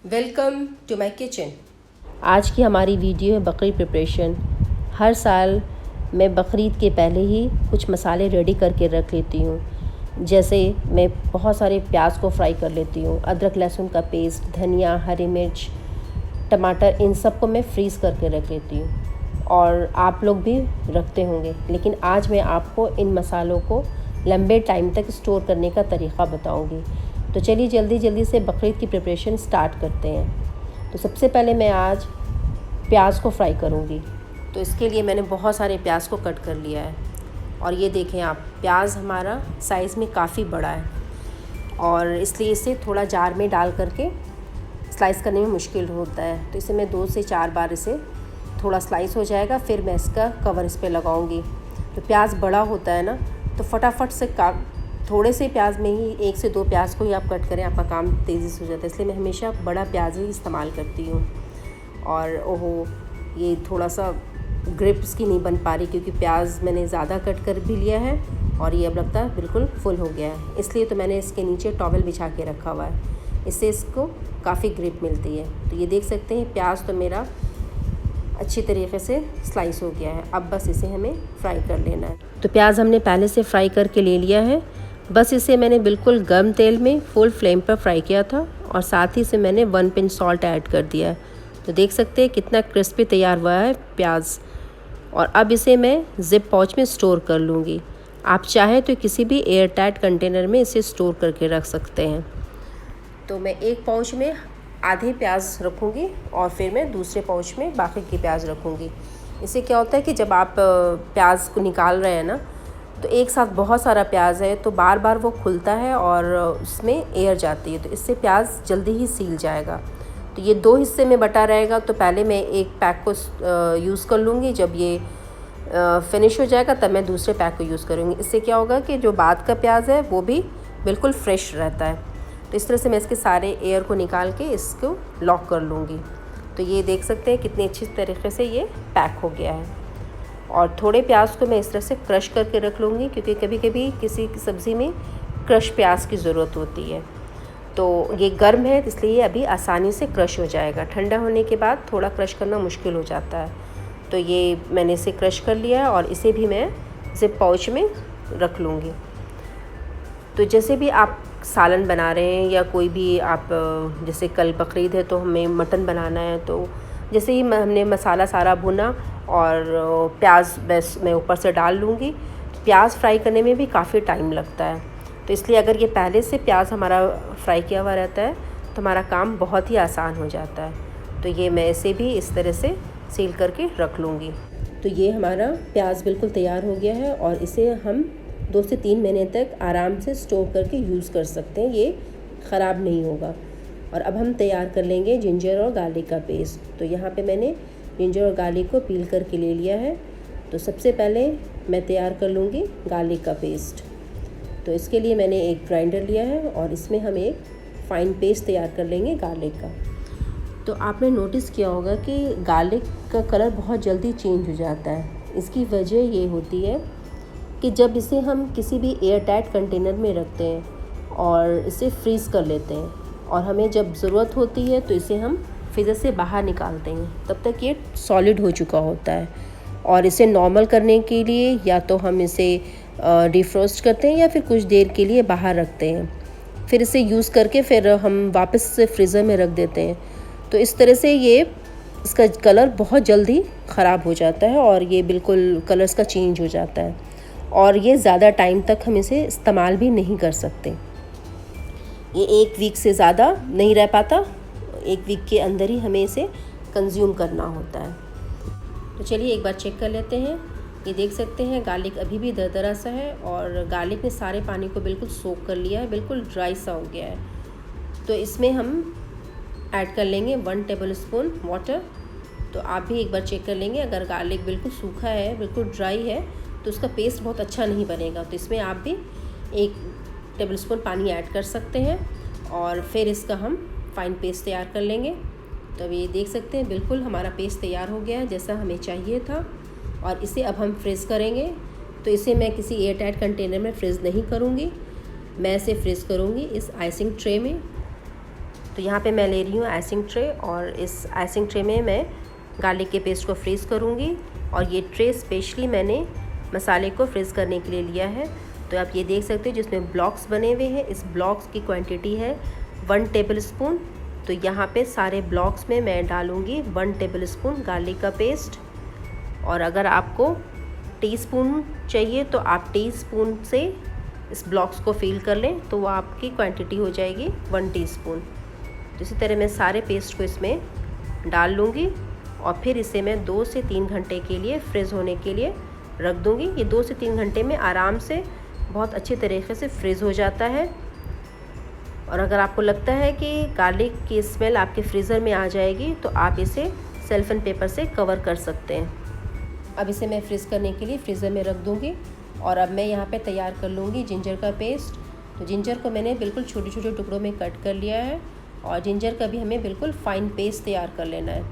Welcome to my kitchen. आज की हमारी वीडियो है बकरी प्रिपरेशन। हर साल मैं बकरीद के पहले ही कुछ मसाले रेडी करके रख लेती हूँ। जैसे मैं बहुत सारे प्याज को फ्राई कर लेती हूँ, अदरक लहसुन का पेस्ट, धनिया, हरी मिर्च, टमाटर, इन सब को मैं फ्रीज़ करके रख लेती हूँ और आप लोग भी रखते होंगे। लेकिन आज मैं आपको इन मसालों को लंबे टाइम तक स्टोर करने का तरीक़ा बताऊँगी। तो चलिए जल्दी से बकरीद की प्रिपरेशन स्टार्ट करते हैं। तो सबसे पहले मैं आज प्याज को फ्राई करूँगी। तो इसके लिए मैंने बहुत सारे प्याज को कट कर लिया है और ये देखें आप, प्याज हमारा साइज़ में काफ़ी बड़ा है और इसलिए इसे थोड़ा जार में डाल करके स्लाइस करने में मुश्किल होता है। तो इसे मैं 2 से 4 बार इसे थोड़ा स्लाइस हो जाएगा, फिर मैं इसका कवर इस पर लगाऊँगी। तो प्याज बड़ा होता है ना, तो फटाफट से थोड़े से प्याज में ही 1 से 2 प्याज को ही आप कट करें, आपका काम तेज़ी से हो जाता है। इसलिए मैं हमेशा बड़ा प्याज ही इस्तेमाल करती हूँ। और ओहो, ये थोड़ा सा ग्रिप इसकी नहीं बन पा रही क्योंकि प्याज मैंने ज़्यादा कट कर भी लिया है और ये अब लगता है बिल्कुल फुल हो गया है। इसलिए तो मैंने इसके नीचे टॉवल बिछा के रखा हुआ है, इससे इसको काफ़ी ग्रिप मिलती है। तो ये देख सकते हैं प्याज तो मेरा अच्छी तरीके से स्लाइस हो गया है। अब बस इसे हमें फ्राई कर लेना है। तो प्याज हमने पहले से फ्राई करके ले लिया है। बस इसे मैंने बिल्कुल गर्म तेल में फुल फ्लेम पर फ्राई किया था और साथ ही से मैंने 1 पिंच सॉल्ट ऐड कर दिया है। तो देख सकते हैं कितना क्रिस्पी तैयार हुआ है प्याज। और अब इसे मैं ज़िप पाउच में स्टोर कर लूँगी। आप चाहें तो किसी भी एयर टाइट कंटेनर में इसे स्टोर करके रख सकते हैं। तो मैं एक पाउच में आधे प्याज रखूँगी और फिर मैं दूसरे पाउच में बाकी की प्याज रखूँगी। इससे क्या होता है कि जब आप प्याज को निकाल रहे हैं ना, तो एक साथ बहुत सारा प्याज है तो बार बार वो खुलता है और उसमें एयर जाती है, तो इससे प्याज जल्दी ही सील जाएगा। तो ये 2 हिस्से में बटा रहेगा। तो पहले मैं एक पैक को यूज़ कर लूँगी, जब ये फिनिश हो जाएगा तब मैं दूसरे पैक को यूज़ करूँगी। इससे क्या होगा कि जो बाद का प्याज है वो भी बिल्कुल फ्रेश रहता है। तो इस तरह से मैं इसके सारे एयर को निकाल के इसको लॉक कर लूँगी। तो ये देख सकते हैं कितनी अच्छी तरीके से ये पैक हो गया है। और थोड़े प्याज को मैं इस तरह से क्रश करके रख लूँगी क्योंकि कभी कभी किसी सब्ज़ी में क्रश प्याज की ज़रूरत होती है। तो ये गर्म है इसलिए ये अभी आसानी से क्रश हो जाएगा। ठंडा होने के बाद थोड़ा क्रश करना मुश्किल हो जाता है। तो ये मैंने इसे क्रश कर लिया है और इसे भी मैं ज़िप पाउच में रख लूँगी। तो जैसे भी आप सालन बना रहे हैं या कोई भी आप, जैसे कल बकरीद है तो हमें मटन बनाना है, तो जैसे ही हमने मसाला सारा भुना और प्याज बस मैं ऊपर से डाल लूँगी। प्याज फ्राई करने में भी काफ़ी टाइम लगता है, तो इसलिए अगर ये पहले से प्याज हमारा फ्राई किया हुआ रहता है तो हमारा काम बहुत ही आसान हो जाता है। तो ये मैं इसे भी इस तरह से सील करके रख लूँगी। तो ये हमारा प्याज बिल्कुल तैयार हो गया है और इसे हम 2 से 3 महीने तक आराम से स्टोर करके यूज़ कर सकते हैं, ये ख़राब नहीं होगा। और अब हम तैयार कर लेंगे जिंजर और गार्लिक का पेस्ट। तो यहाँ पे मैंने जिंजर और गार्लिक को पील करके ले लिया है। तो सबसे पहले मैं तैयार कर लूँगी गार्लिक का पेस्ट। तो इसके लिए मैंने एक ग्राइंडर लिया है और इसमें हम एक फ़ाइन पेस्ट तैयार कर लेंगे गार्लिक का। तो आपने नोटिस किया होगा कि गार्लिक का कलर बहुत जल्दी चेंज हो जाता है। इसकी वजह ये होती है कि जब इसे हम किसी भी एयर टाइट कंटेनर में रखते हैं और इसे फ्रीज़ कर लेते हैं और हमें जब ज़रूरत होती है तो इसे हम फ्रीज़र से बाहर निकालते हैं, तब तक ये सॉलिड हो चुका होता है। और इसे नॉर्मल करने के लिए या तो हम इसे डिफ्रोस्ट करते हैं या फिर कुछ देर के लिए बाहर रखते हैं, फिर इसे यूज़ करके फिर हम वापस से फ्रीज़र में रख देते हैं। तो इस तरह से इसका कलर बहुत जल्दी ख़राब हो जाता है और ये बिल्कुल कलर इसका चेंज हो जाता है और ये ज़्यादा टाइम तक हम इसे इस्तेमाल भी नहीं कर सकते। ये 1 वीक से ज़्यादा नहीं रह पाता, 1 वीक के अंदर ही हमें इसे कंज्यूम करना होता है। तो चलिए एक बार चेक कर लेते हैं। ये देख सकते हैं गार्लिक अभी भी दरदरा सा है और गार्लिक ने सारे पानी को बिल्कुल सोख कर लिया है, बिल्कुल ड्राई सा हो गया है। तो इसमें हम ऐड कर लेंगे 1 टेबलस्पून वाटर। तो आप भी एक बार चेक कर लेंगे, अगर गार्लिक बिल्कुल सूखा है, बिल्कुल ड्राई है, तो उसका पेस्ट बहुत अच्छा नहीं बनेगा। तो इसमें आप भी 1 टेबलस्पून पानी ऐड कर सकते हैं और फिर इसका हम फ़ाइन पेस्ट तैयार कर लेंगे। तो अब ये देख सकते हैं बिल्कुल हमारा पेस्ट तैयार हो गया है जैसा हमें चाहिए था। और इसे अब हम फ्रीज़ करेंगे। तो इसे मैं किसी एयर टाइट कंटेनर में फ्रीज़ नहीं करूँगी, मैं इसे फ्रीज़ करूँगी इस आइसिंग ट्रे में। तो यहाँ पे मैं ले रही हूँ आइसिंग ट्रे और इस आइसिंग ट्रे में मैं गार्लिक के पेस्ट को फ्रीज़ करूँगी। और ये ट्रे स्पेशली मैंने मसाले को फ्रीज़ करने के लिए लिया है। तो आप ये देख सकते हो जिसमें ब्लॉक्स बने हुए हैं, इस ब्लॉक्स की क्वांटिटी है 1 टेबलस्पून। तो यहाँ पे सारे ब्लॉक्स में मैं डालूँगी 1 टेबलस्पून गार्लिक का पेस्ट। और अगर आपको टीस्पून चाहिए तो आप टीस्पून से इस ब्लॉक्स को फिल कर लें, तो वो आपकी क्वांटिटी हो जाएगी 1 टीस्पून। तो इसी तरह मैं सारे पेस्ट को इसमें डाल लूँगी और फिर इसे मैं 2 से 3 घंटे के लिए फ्रीज़ होने के लिए रख दूँगी। ये 2 से 3 घंटे में आराम से बहुत अच्छे तरीके से फ्रीज़ हो जाता है। और अगर आपको लगता है कि गार्लिक की स्मेल आपके फ्रीज़र में आ जाएगी तो आप इसे सेलोफेन पेपर से कवर कर सकते हैं। अब इसे मैं फ्रीज़ करने के लिए फ्रीज़र में रख दूँगी। और अब मैं यहाँ पे तैयार कर लूँगी जिंजर का पेस्ट। तो जिंजर को मैंने बिल्कुल छोटे छोटे टुकड़ों में कट कर लिया है और जिंजर का भी हमें बिल्कुल फाइन पेस्ट तैयार कर लेना है।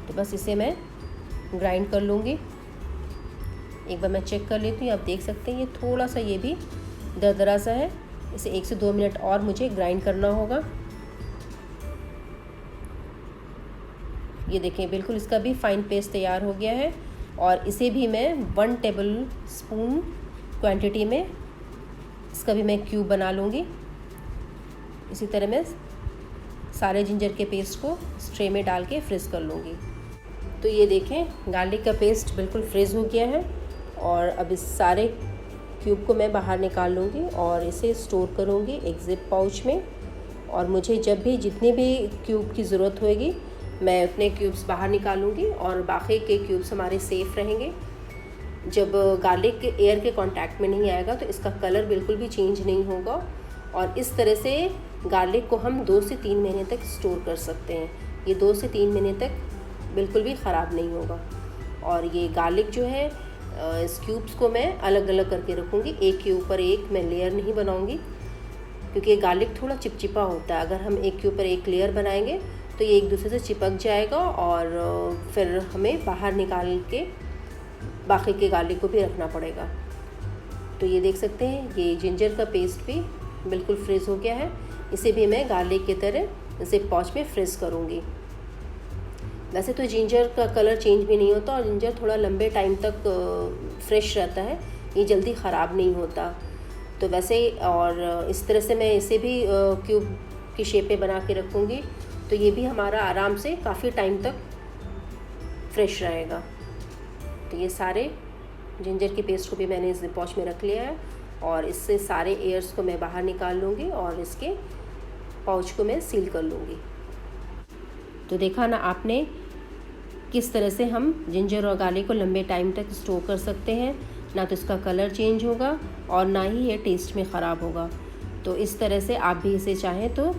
तो बस इसे मैं ग्राइंड कर लूँगी। एक बार मैं चेक कर लेती हूँ। आप देख सकते हैं ये थोड़ा सा ये भी दरदरा सा है, इसे 1 से 2 मिनट और मुझे ग्राइंड करना होगा। ये देखें बिल्कुल इसका भी फाइन पेस्ट तैयार हो गया है। और इसे भी मैं 1 टेबलस्पून क्वांटिटी में इसका भी मैं क्यूब बना लूँगी। इसी तरह मैं सारे जिंजर के पेस्ट को इस ट्रे में डाल के फ्रीज़ कर लूँगी। तो ये देखें गार्लिक का पेस्ट बिल्कुल फ्रीज़ हो गया है। और अब इस सारे क्यूब को मैं बाहर निकाल लूँगी और इसे स्टोर करूँगी एक ज़िप पाउच में। और मुझे जब भी जितने भी क्यूब की ज़रूरत होएगी मैं उतने क्यूब्स बाहर निकालूँगी और बाकी के क्यूब्स हमारे सेफ़ रहेंगे। जब गार्लिक के एयर के कांटेक्ट में नहीं आएगा तो इसका कलर बिल्कुल भी चेंज नहीं होगा। और इस तरह से गार्लिक को हम 2 से 3 महीने तक स्टोर कर सकते हैं। ये 2 से 3 महीने तक बिल्कुल भी ख़राब नहीं होगा। और ये गार्लिक जो है इस क्यूब्स को मैं अलग अलग करके रखूँगी, एक के ऊपर एक मैं लेयर नहीं बनाऊँगी, क्योंकि ये गार्लिक थोड़ा चिपचिपा होता है। अगर हम एक के ऊपर एक लेयर बनाएंगे तो ये एक दूसरे से चिपक जाएगा और फिर हमें बाहर निकाल के बाकी के गार्लिक को भी रखना पड़ेगा। तो ये देख सकते हैं ये जिंजर का पेस्ट भी बिल्कुल फ्रीज़ हो गया है। इसे भी मैं गार्लिक की तरह ज़िप पाउच में फ्रीज़ करूँगी। वैसे तो जिंजर का कलर चेंज भी नहीं होता और जिंजर थोड़ा लंबे टाइम तक फ्रेश रहता है, ये जल्दी ख़राब नहीं होता। तो वैसे और इस तरह से मैं इसे भी क्यूब की शेप में बना के रखूँगी, तो ये भी हमारा आराम से काफ़ी टाइम तक फ्रेश रहेगा। तो ये सारे जिंजर के पेस्ट को भी मैंने इस पाउच में रख लिया है और इससे सारे एयर्स को मैं बाहर निकाल लूँगी और इसके पाउच को मैं सील कर लूँगी। तो देखा ना आपने किस तरह से हम जिंजर और गार्लिक को लंबे टाइम तक स्टोर कर सकते हैं। ना तो इसका कलर चेंज होगा और ना ही ये टेस्ट में ख़राब होगा। तो इस तरह से आप भी इसे चाहें तो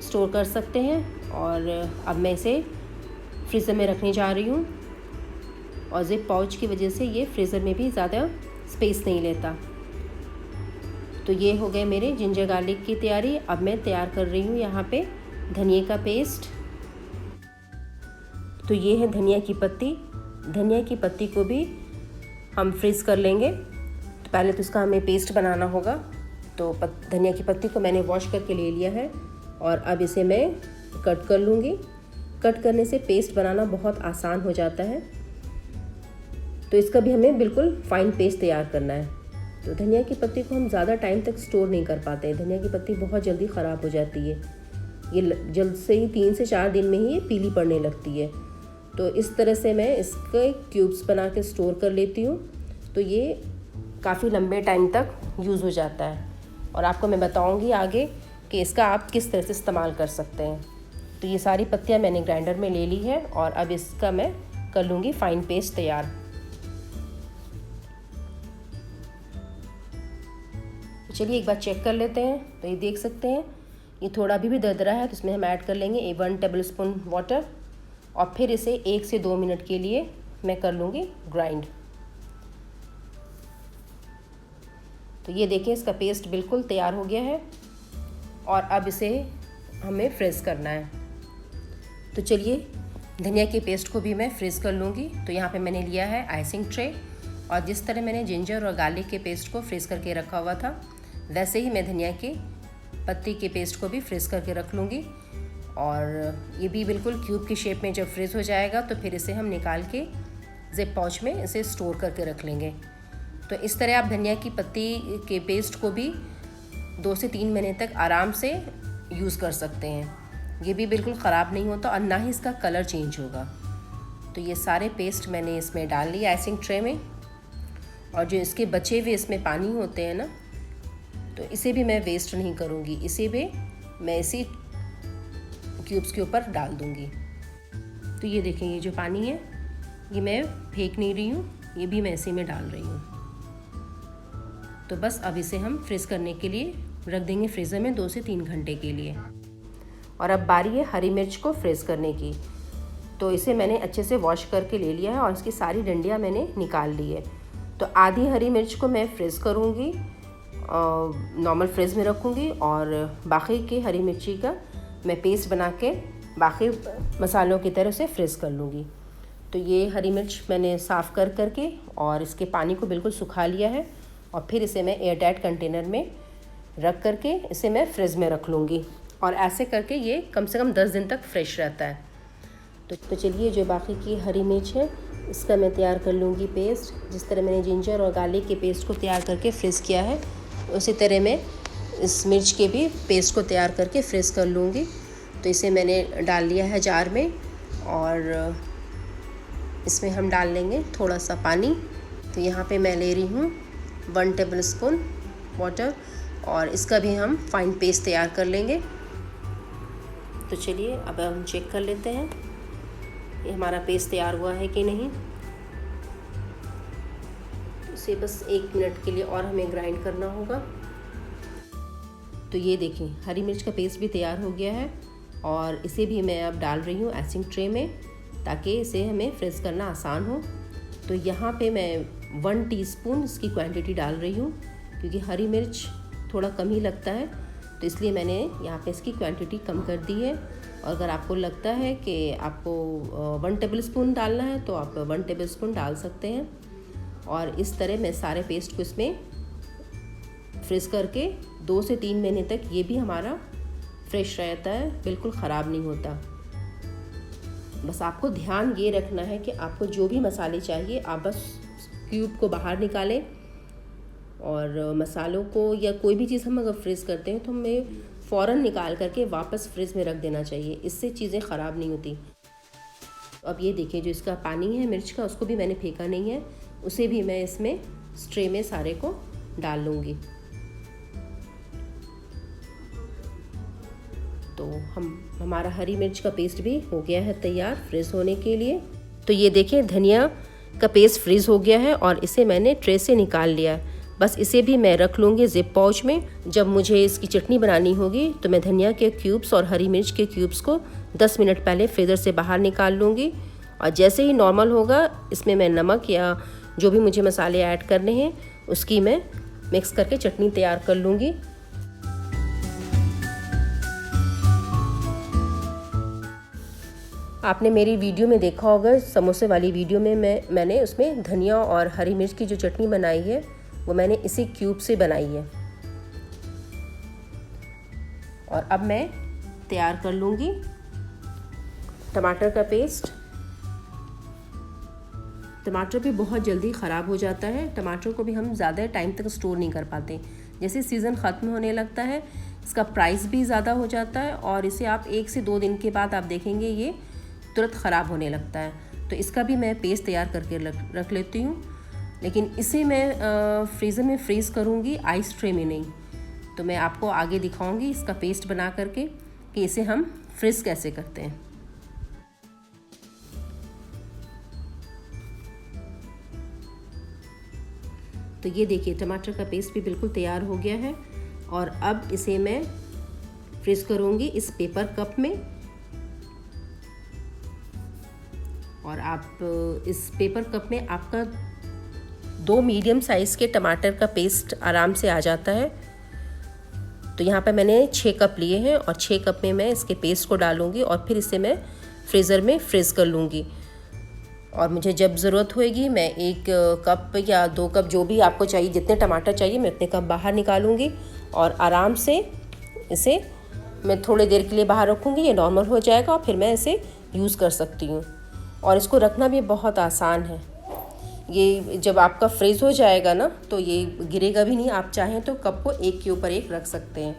स्टोर कर सकते हैं। और अब मैं इसे फ्रीज़र में रखने जा रही हूँ और ज़िप पाउच की वजह से ये फ्रीज़र में भी ज़्यादा स्पेस नहीं लेता। तो ये हो गए मेरे जिंजर गार्लिक की तैयारी। अब मैं तैयार कर रही हूँ यहाँ पे धनिया का पेस्ट। तो ये है धनिया की पत्ती। धनिया की पत्ती को भी हम फ्रीज़ कर लेंगे। तो पहले तो इसका हमें पेस्ट बनाना होगा। तो धनिया की पत्ती को मैंने वॉश करके ले लिया है और अब इसे मैं कट कर लूँगी। कट करने से पेस्ट बनाना बहुत आसान हो जाता है। तो इसका भी हमें बिल्कुल फाइन पेस्ट तैयार करना है। तो धनिया की पत्ती को हम ज़्यादा टाइम तक स्टोर नहीं कर पाते। धनिया की पत्ती बहुत जल्दी ख़राब हो जाती है। ये जल्द से ही 3 से 4 दिन में ही ये पीली पड़ने लगती है। तो इस तरह से मैं इसके क्यूब्स बना के स्टोर कर लेती हूँ। तो ये काफ़ी लंबे टाइम तक यूज़ हो जाता है और आपको मैं बताऊँगी आगे कि इसका आप किस तरह से इस्तेमाल कर सकते हैं। तो ये सारी पत्तियाँ मैंने ग्राइंडर में ले ली है और अब इसका मैं कर लूँगी फ़ाइन पेस्ट तैयार। चलिए एक बार चेक कर लेते हैं। तो ये देख सकते हैं ये थोड़ा भी दरदरा है, तो इसमें हम ऐड कर लेंगे 1 टेबलस्पून वाटर और फिर इसे 1 से 2 मिनट के लिए मैं कर लूँगी ग्राइंड। तो ये देखें इसका पेस्ट बिल्कुल तैयार हो गया है और अब इसे हमें फ्रीज़ करना है। तो चलिए धनिया के पेस्ट को भी मैं फ्रीज़ कर लूँगी। तो यहाँ पे मैंने लिया है आइसिंग ट्रे और जिस तरह मैंने जिंजर और गार्लिक के पेस्ट को फ्रीज़ करके रखा हुआ था वैसे ही मैं धनिया के पत्ती के पेस्ट को भी फ्रीज करके रख लूँगी। और ये भी बिल्कुल क्यूब की शेप में जब फ्रीज़ हो जाएगा तो फिर इसे हम निकाल के ज़िप पाउच में इसे स्टोर करके रख लेंगे। तो इस तरह आप धनिया की पत्ती के पेस्ट को भी 2 से 3 महीने तक आराम से यूज़ कर सकते हैं। ये भी बिल्कुल ख़राब नहीं होता और ना ही इसका कलर चेंज होगा। तो ये सारे पेस्ट मैंने इसमें डाल लिया आइसिंग ट्रे में। और जो इसके बचे हुए इसमें पानी होते हैं ना, तो इसे भी मैं वेस्ट नहीं करूँगी, इसे भी मैं इसी क्यूब्स के ऊपर डाल दूँगी। तो ये देखें, ये जो पानी है ये मैं फेंक नहीं रही हूँ, ये भी मैं इसी में डाल रही हूँ। तो बस अब इसे हम फ्रीज़ करने के लिए रख देंगे फ्रीज़र में 2 से 3 घंटे के लिए। और अब बारी है हरी मिर्च को फ्रीज़ करने की। तो इसे मैंने अच्छे से वॉश करके ले लिया है और इसकी सारी डंडियाँ मैंने निकाल ली है। तो आधी हरी मिर्च को मैं फ्रीज़ करूँगी, नॉर्मल फ्रीज़ में रखूँगी, और बाकी की हरी मिर्ची का मैं पेस्ट बना के बाकी मसालों की तरह से फ्रीज़ कर लूँगी। तो ये हरी मिर्च मैंने साफ़ करके और इसके पानी को बिल्कुल सुखा लिया है और फिर इसे मैं एयर टाइट कंटेनर में रख करके इसे मैं फ्रिज में रख लूँगी। और ऐसे करके ये कम से कम 10 दिन तक फ्रेश रहता है। तो चलिए, जो बाकी की हरी मिर्च है इसका मैं तैयार कर लूँगी पेस्ट। जिस तरह मैंने जिंजर और गार्लिक के पेस्ट को तैयार करके फ्रीज़ किया है, उसी तरह मैं इस मिर्च के भी पेस्ट को तैयार करके फ्रीज़ कर लूँगी। तो इसे मैंने डाल लिया है जार में और इसमें हम डाल लेंगे थोड़ा सा पानी। तो यहाँ पे मैं ले रही हूँ 1 टेबलस्पून वाटर और इसका भी हम फाइन पेस्ट तैयार कर लेंगे। तो चलिए, अब हम चेक कर लेते हैं ये हमारा पेस्ट तैयार हुआ है कि नहीं। इसे बस 1 मिनट के लिए और हमें ग्राइंड करना होगा। तो ये देखें, हरी मिर्च का पेस्ट भी तैयार हो गया है और इसे भी मैं अब डाल रही हूँ आइसिंग ट्रे में ताकि इसे हमें फ्रीज़ करना आसान हो। तो यहाँ पे मैं 1 टीस्पून इसकी क्वांटिटी डाल रही हूँ क्योंकि हरी मिर्च थोड़ा कम ही लगता है, तो इसलिए मैंने यहाँ पे इसकी क्वांटिटी कम कर दी है। और अगर आपको लगता है कि आपको 1 टेबलस्पून डालना है तो आप 1 टेबलस्पून डाल सकते हैं। और इस तरह मैं सारे पेस्ट को इसमें फ्रीज़ करके 2 से 3 महीने तक ये भी हमारा फ्रेश रहता है, बिल्कुल ख़राब नहीं होता। बस आपको ध्यान ये रखना है कि आपको जो भी मसाले चाहिए आप बस क्यूब को बाहर निकालें और मसालों को या कोई भी चीज़ हम अगर फ्रीज़ करते हैं तो हमें फ़ौरन निकाल करके वापस फ्रिज में रख देना चाहिए, इससे चीज़ें ख़राब नहीं होती। अब ये देखिए, जो इसका पानी है मिर्च का उसको भी मैंने फेंका नहीं है, उसे भी मैं इसमें ट्रे में सारे को डाल लूँगी। तो हमारा हरी मिर्च का पेस्ट भी हो गया है तैयार फ्रीज़ होने के लिए। तो ये देखिए, धनिया का पेस्ट फ्रीज़ हो गया है और इसे मैंने ट्रे से निकाल लिया है। बस इसे भी मैं रख लूँगी ज़िप पाउच में। जब मुझे इसकी चटनी बनानी होगी तो मैं धनिया के क्यूब्स और हरी मिर्च के क्यूब्स को 10 मिनट पहले फ्रीज़र से बाहर निकाल लूँगी और जैसे ही नॉर्मल होगा इसमें मैं नमक या जो भी मुझे मसाले ऐड करने हैं उसकी मैं मिक्स करके चटनी तैयार कर लूँगी। आपने मेरी वीडियो में देखा होगा, समोसे वाली वीडियो में मैंने उसमें धनिया और हरी मिर्च की जो चटनी बनाई है वो मैंने इसी क्यूब से बनाई है। और अब मैं तैयार कर लूँगी टमाटर का पेस्ट। टमाटर भी बहुत जल्दी ख़राब हो जाता है, टमाटर को भी हम ज़्यादा टाइम तक स्टोर नहीं कर पाते। जैसे सीज़न ख़त्म होने लगता है इसका प्राइस भी ज़्यादा हो जाता है और इसे आप 1 से 2 दिन के बाद आप देखेंगे ये तुरंत ख़राब होने लगता है। तो इसका भी मैं पेस्ट तैयार करके रख लेती हूँ, लेकिन इसे मैं फ्रीज़र में फ्रीज़ करूँगी, आइस ट्रे में नहीं। तो मैं आपको आगे दिखाऊँगी इसका पेस्ट बना करके कि इसे हम फ्रीज़ कैसे करते हैं। तो ये देखिए, टमाटर का पेस्ट भी बिल्कुल तैयार हो गया है और अब इसे मैं फ्रीज़ करूँगी इस पेपर कप में। और आप इस पेपर कप में आपका 2 मीडियम साइज़ के टमाटर का पेस्ट आराम से आ जाता है। तो यहाँ पर मैंने 6 कप लिए हैं और 6 कप में मैं इसके पेस्ट को डालूँगी और फिर इसे मैं फ्रीज़र में फ्रीज़ कर लूँगी। और मुझे जब ज़रूरत होएगी मैं 1 कप या 2 कप जो भी आपको चाहिए, जितने टमाटर चाहिए मैं उतने कप बाहर निकालूँगी और आराम से इसे मैं थोड़ी देर के लिए बाहर रखूँगी, ये नॉर्मल हो जाएगा और फिर मैं इसे यूज़ कर सकती हूँ। और इसको रखना भी बहुत आसान है। ये जब आपका फ्रीज़ हो जाएगा ना तो ये गिरेगा भी नहीं। आप चाहें तो कप को एक के ऊपर एक रख सकते हैं।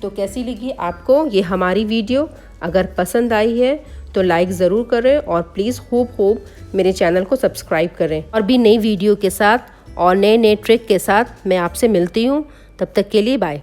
तो कैसी लगी आपको ये हमारी वीडियो? अगर पसंद आई है तो लाइक ज़रूर करें और प्लीज़ खूब मेरे चैनल को सब्सक्राइब करें। और भी नई वीडियो के साथ और नए ट्रिक के साथ मैं आपसे मिलती हूँ। तब तक के लिए बाय।